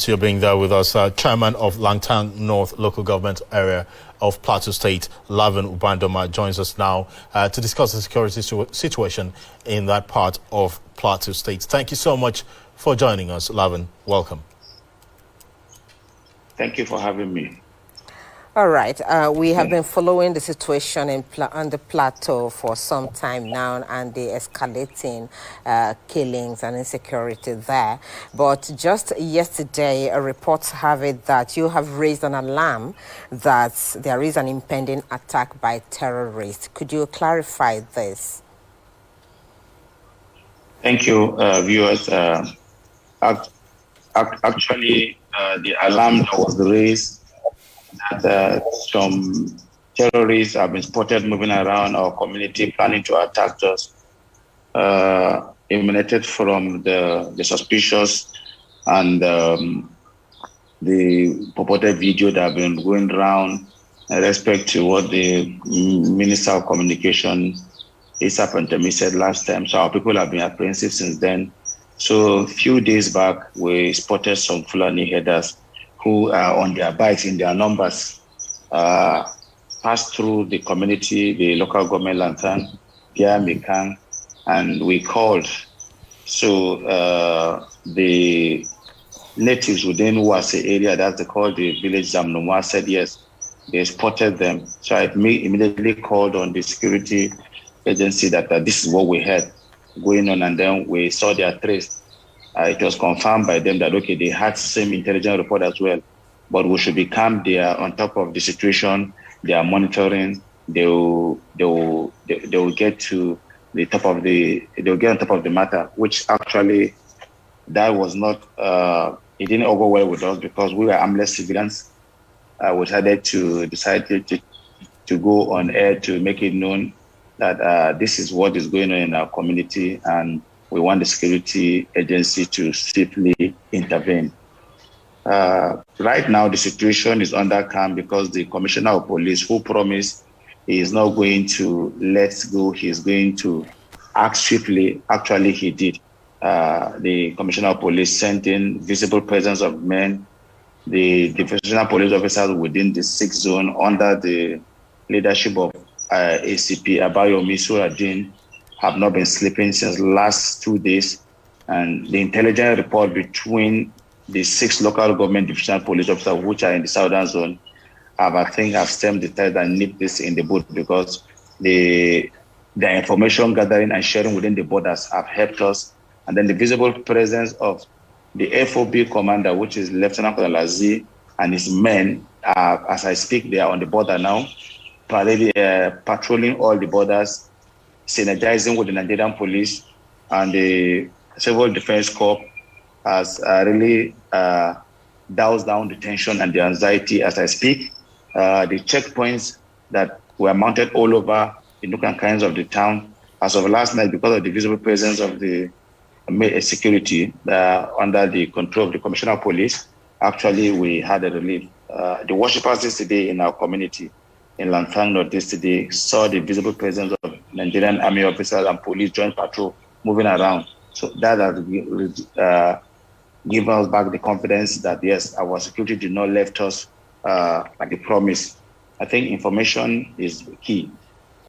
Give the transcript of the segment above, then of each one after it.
You're being there with us, Chairman of Langtang North Local Government Area of Plateau State, Laven Ubadoma, joins us now to discuss the security situation in that part of Plateau State. Thank you so much for joining us, Laven. Welcome. Thank you for having me. All right. We have been following the situation on the plateau for some time now, and the escalating killings and insecurity there. But just yesterday, reports have it that you have raised an alarm that there is an impending attack by terrorists. Could you clarify this? Thank you, viewers. Actually, the alarm that was raised that some terrorists have been spotted moving around our community planning to attack us emanated from the suspicious and the purported video that have been going around in respect to what the Minister of Communication Isa said last time. So our people have been apprehensive since then. So a few days back, we spotted some Fulani headers who are on their bikes in their numbers, passed through the community, the local government Langtang, via Mekang, and we called. So the natives within Wase area, that's they call the village Zamnumwa, said yes, they spotted them. So I immediately called on the security agency that this is what we had going on, and then we saw their trace. It was confirmed by them that, okay, they had same intelligence report as well, but we should be calm. They are on top of the situation. They are monitoring. They will get to the top of they'll get on top of the matter, which actually that was not, it didn't go well with us because we were armless civilians. We decided to go on air to make it known that this is what is going on in our community, and we want the security agency to swiftly intervene. Right now, the situation is under calm because the Commissioner of Police, who promised he is not going to let go, he is going to act swiftly. Actually, he did. The Commissioner of Police sent in visible presence of men. The divisional police officers within the 6th zone under the leadership of ACP Abayomi Suradin have not been sleeping since last 2 days, and the intelligence report between the 6 local government divisional police officers which are in the southern zone have stemmed the tide and nipped this in the bud, because the information gathering and sharing within the borders have helped us, and then the visible presence of the FOB commander, which is Lieutenant Colonel Aziz, and his men, as I speak, they are on the border now, patrolling all the borders, synergizing with the Nigerian police, and the Civil Defense Corps has really doused down the tension and the anxiety as I speak. The checkpoints that were mounted all over the nook and crannies of the town, as of last night, because of the visible presence of the security under the control of the Commissioner of Police, actually we had a relief. The worshippers yesterday in our community in Langtang North yesterday saw the visible presence of Nigerian Army officers and police joint patrol moving around. So that has given us back the confidence that, yes, our security did not left us like they promised. I think information is key.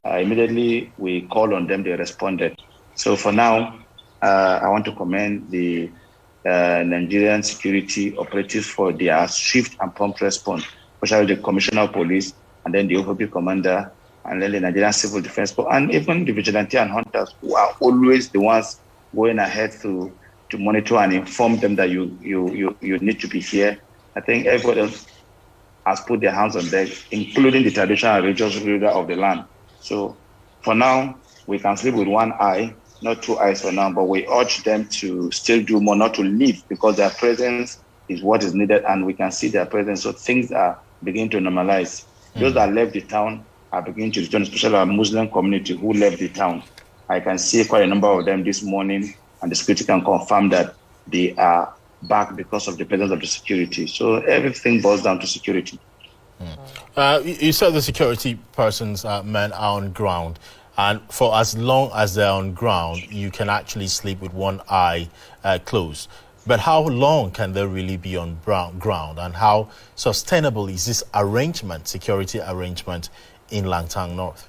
Immediately we called on them, they responded. So for now, I want to commend the Nigerian security operatives for their swift and prompt response, especially the Commissioner of Police, and then the OVP commander, and then the Nigerian Civil Defense Corps, and even the vigilante and hunters, who are always the ones going ahead to monitor and inform them that you need to be here. I think everybody else has put their hands on deck, including the traditional and religious ruler of the land. So for now, we can sleep with one eye, not 2 eyes for now, but we urge them to still do more, not to leave, because their presence is what is needed, and we can see their presence. So things are beginning to normalize. Those that left the town are beginning to return, especially our Muslim community who left the town. I can see quite a number of them this morning, and the security can confirm that they are back because of the presence of the security. So everything boils down to security. You said the security persons, men, are on ground, and for as long as they're on ground, you can actually sleep with one eye closed. But how long can they really be on ground, and how sustainable is this arrangement, security arrangement in Langtang North?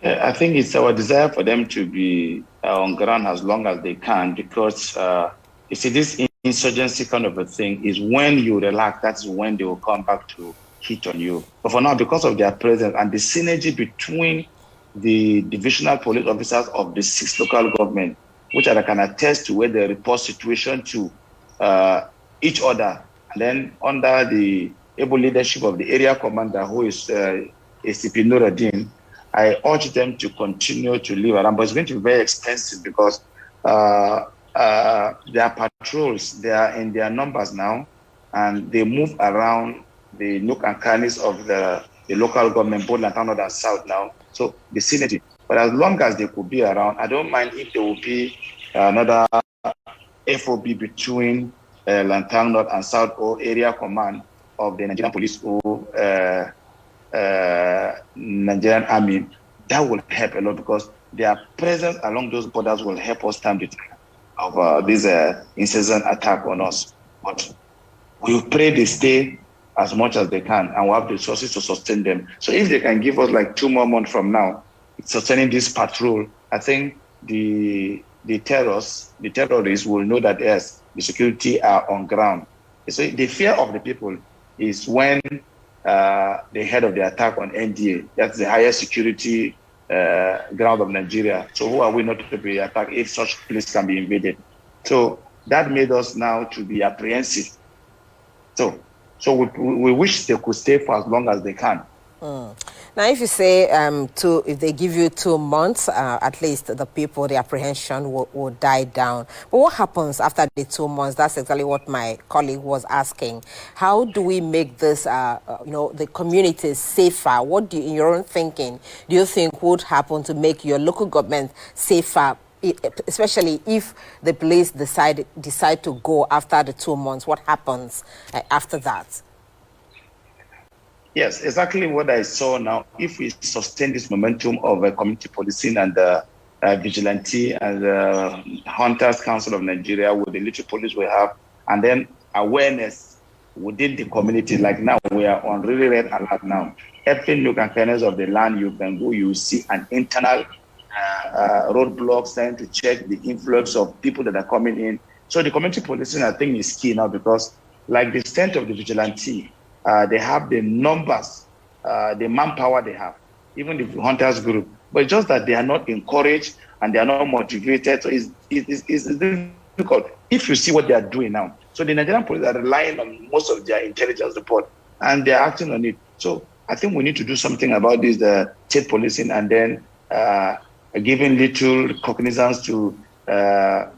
I think it's our desire for them to be on ground as long as they can, because you see, this insurgency kind of a thing is when you relax, that's when they will come back to hit on you. But for now, because of their presence and the synergy between the divisional police officers of the 6 local government, which I can attest to, where they report situation to each other, and then under the able leadership of the area commander, who is ACP Nuruddin, I urge them to continue to live around, but it's going to be very expensive because their patrols, they are in their numbers now, and they move around the nook and crannies of the local government, both Langtang North and South now. So the synergy. But as long as they could be around, I don't mind if there will be another FOB between Langtang North and South, or area command of the Nigerian police or Nigerian army. That will help a lot, because their presence along those borders will help us stand the time of this incessant attack on us. But we pray they stay as much as they can, and we have the resources to sustain them. So if they can give us like 2 more months from now, sustaining this patrol, I think the terrorists will know that yes, the security are on ground. So the fear of the people is when the head of the attack on NDA, that's the highest security ground of Nigeria. So who are we not to be attacked if such place can be invaded? So that made us now to be apprehensive. So we wish they could stay for as long as they can. Now, if you say if they give you 2 months, at least the people, the apprehension will die down. But what happens after the 2 months? That's exactly what my colleague was asking. How do we make this, the communities safer? What do you, in your own thinking, do you think would happen to make your local government safer, especially if the police decide to go after the 2 months? What happens after that? Yes, exactly what I saw now. If we sustain this momentum of community policing and vigilante and Hunters Council of Nigeria with the little police we have, and then awareness within the community, like now we are on really red alert now. Every nook and corners of the land you can go, you see an internal roadblocks trying to check the influx of people that are coming in. So the community policing, I think, is key now, because like the strength of the vigilante, they have the numbers, the manpower they have, even the hunters group. But it's just that they are not encouraged and they are not motivated. So it's difficult if you see what they are doing now. So the Nigerian police are relying on most of their intelligence report, and they are acting on it. So I think we need to do something about this, the state policing, and then giving little cognizance to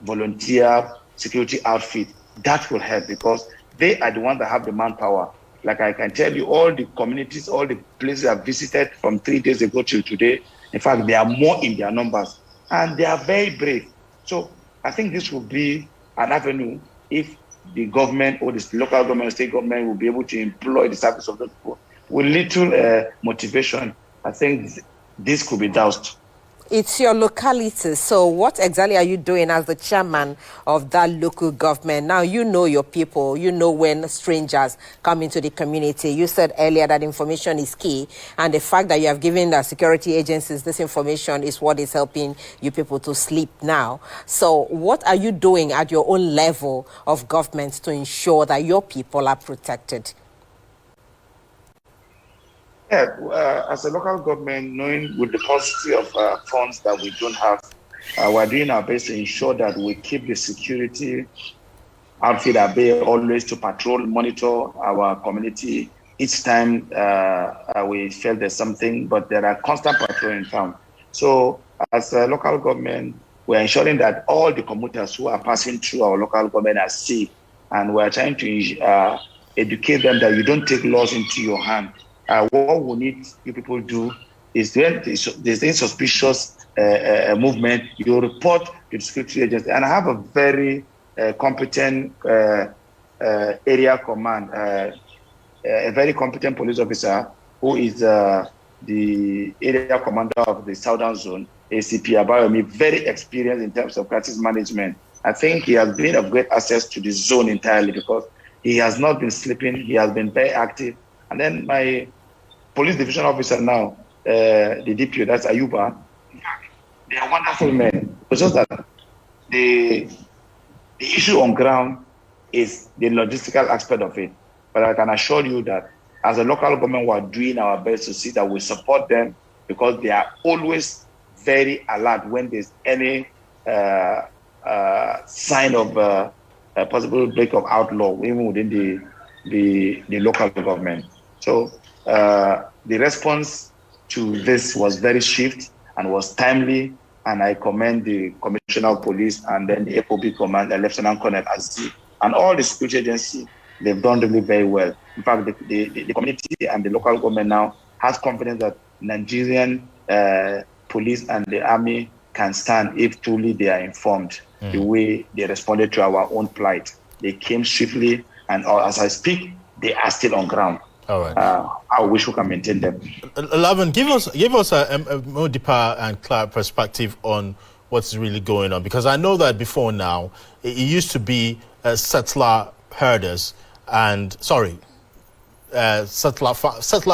volunteer security outfit. That will help, because they are the ones that have the manpower. Like I can tell you, all the communities, all the places I've visited from 3 days ago till today, in fact, they are more in their numbers, and they are very brave. So I think this will be an avenue if the government or the local government, state government will be able to employ the service of those people with little motivation. I think this could be doused. It's your locality. So what exactly are you doing as the chairman of that local government? Now, you know your people. You know when strangers come into the community. You said earlier that information is key. And the fact that you have given the security agencies this information is what is helping you people to sleep now. So what are you doing at your own level of government to ensure that your people are protected? Yeah, as a local government, knowing with the paucity of funds that we don't have, we're doing our best to ensure that we keep the security outfit at bay, always to patrol, monitor our community. Each time we feel there's something, but there are constant patrol in town. So as a local government, we're ensuring that all the commuters who are passing through our local government are safe, and we're trying to educate them that you don't take laws into your hand. What we need you people do is when there's any suspicious movement, you report to the security agency. And I have a very competent area command, a very competent police officer who is the area commander of the Southern Zone. ACP Abayomi, very experienced in terms of crisis management. I think he has been of great access to the zone entirely because he has not been sleeping. He has been very active. And then my police division officer now, the DPO, that's Ayuba. In fact, they are wonderful men. It's just that the issue on ground is the logistical aspect of it. But I can assure you that as a local government, we are doing our best to see that we support them because they are always very alert when there's any sign of a possible break of outlaw, even within the local government. So the response to this was very swift and was timely, and I commend the Commissioner of Police and then the FOB Command, Lieutenant Colonel Aziz, and all the security agencies. They've done really very well. In fact, the community and the local government now has confidence that Nigerian police and the army can stand if truly they are informed the way they responded to our own plight. They came swiftly, and as I speak, they are still on ground. All right. I wish we can maintain them. Laven, give us a more deeper and clear perspective on what's really going on, because I know that before now it used to be settler herders and settler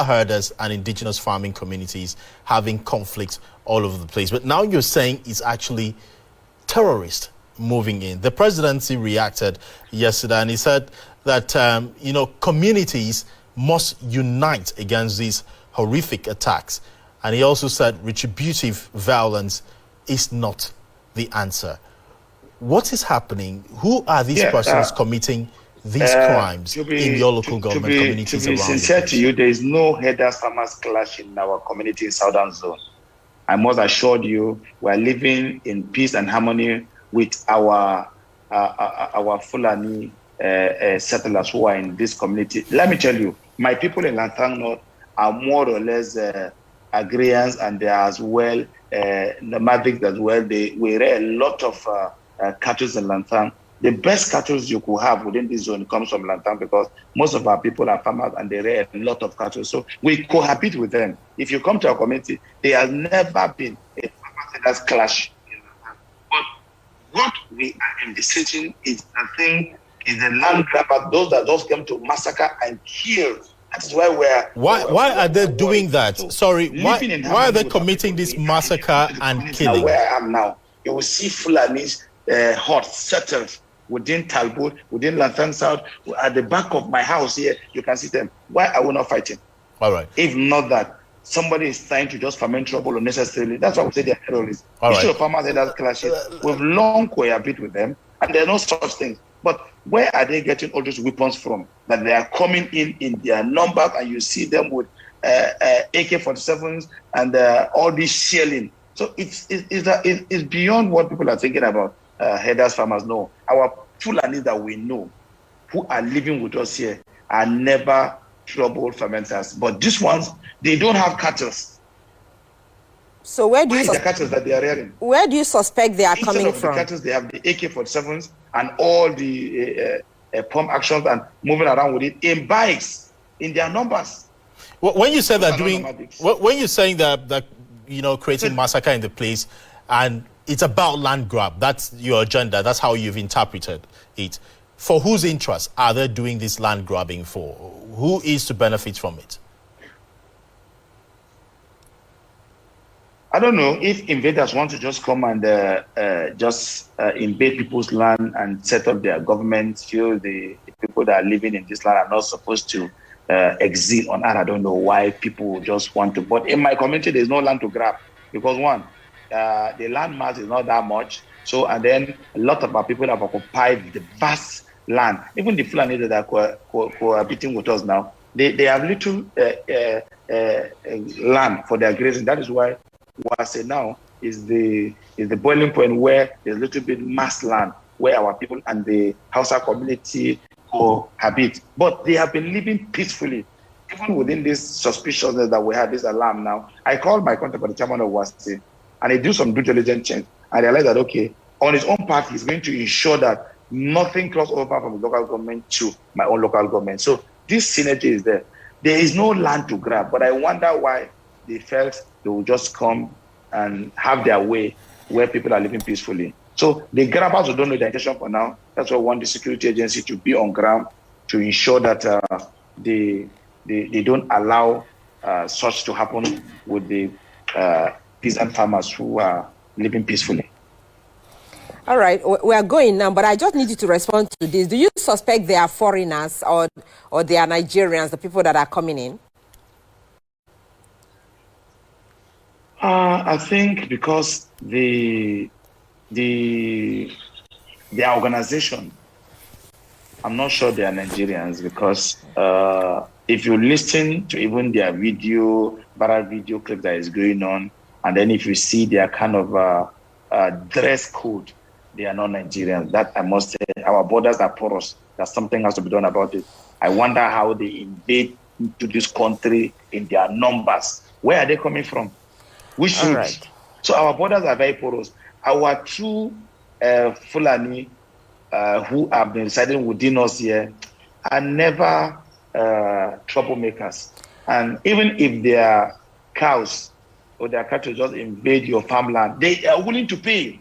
herders and indigenous farming communities having conflicts all over the place. But now you're saying it's actually terrorists moving in. The presidency reacted yesterday and he said that, communities must unite against these horrific attacks. And he also said retributive violence is not the answer. What is happening? Who are these persons committing these crimes in your local government communities around? To be sincere to you, there is no herders farmers clash in our community in Southern Zone. I must assure you, we are living in peace and harmony with our Fulani settlers who are in this community. Let me tell you, my people in Langtang North are more or less agrarians, and they are as well nomadic as well. We rear a lot of cattle in Langtang. The best cattle you could have within this zone comes from Langtang because most of our people are farmers and they rear a lot of cattle. So we cohabit with them. If you come to our community, there has never been a farmers clash in Langtang. But what we are envisaging is, I think, is the land grabber, those that just came to massacre and kill. That's why Why are they doing that? So Sorry, why are they committing this massacre and killing? Where I am now, you will see Fulanis hot settled within Talbot, within Langtang South, at the back of my house here. You can see them. Why are we not fighting? All right. If not that, somebody is trying to just ferment trouble unnecessarily. That's why we say they're terrorists. Issue of farmers and that clashes. We've long cohabit with them, and there are no such things. But where are they getting all those weapons from? That they are coming in their numbers, and you see them with AK-47s and all this shelling. So it's beyond what people are thinking about. Herders, farmers. No, our Fulani that we know, who are living with us here, are never trouble fermenters. But these ones, they don't have cattle. So where do you the cattle that they are rearing? Where do you suspect they are coming from? The cattle, they have the AK-47s and all the pump actions and moving around with it in bikes, in their numbers. When you say that when you're saying that creating massacre in the place, and it's about land grab, that's your agenda, that's how you've interpreted it. For whose interest are they doing this land grabbing for? Who is to benefit from it? I don't know if invaders want to just come and invade people's land and set up their government, feel the people that are living in this land are not supposed to exist on earth. I don't know why people just want to. But in my community, there's no land to grab because one, the land mass is not that much. So, and then a lot of our people have occupied the vast land. Even the Fulani that are cohabiting with us now, they have little land for their grazing. That is why what I say now is the boiling point where there's a little bit mass land where our people and the Hausa community cohabit. But they have been living peacefully. Even within this suspiciousness that we have, this alarm now, I called my contact, the chairman of WASI, and he do some due diligence change. I realized that, okay, on his own part, he's going to ensure that nothing cross over from the local government to my own local government. So this synergy is there. There is no land to grab, but I wonder why they felt they will just come and have their way where people are living peacefully. So the grabbers who don't know the intention for now, that's why we want the security agency to be on ground to ensure that they don't allow such to happen with the peasant farmers who are living peacefully. All right, we are going now, but I just need you to respond to this. Do you suspect they are foreigners or they are Nigerians, the people that are coming in? I think because their organization, I'm not sure they are Nigerians, because if you listen to even their viral video clip that is going on, and then if you see their kind of dress code, they are not Nigerians. That I must say, our borders are porous. That something has to be done about it. I wonder how they invade into this country in their numbers. Where are they coming from? Which routes? Right. So our borders are very porous. Our true Fulani who have been residing within us here are never troublemakers. And even if their cows or their cattle just invade your farmland, they are willing to pay.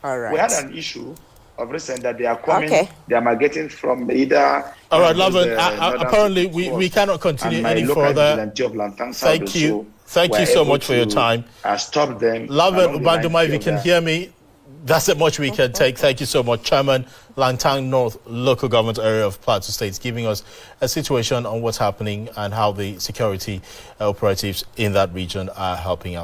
All right. We had an issue of recent that they are coming, they are migrating from either... All right, Laven, apparently we cannot continue any further. Thank you. Thank you so much for your time. Stop them. Laven Ubadoma, if you can hear me, that's as much we can take. Thank you so much. Chairman, Langtang North Local Government Area of Plateau State, giving us a situation on what's happening and how the security operatives in that region are helping out.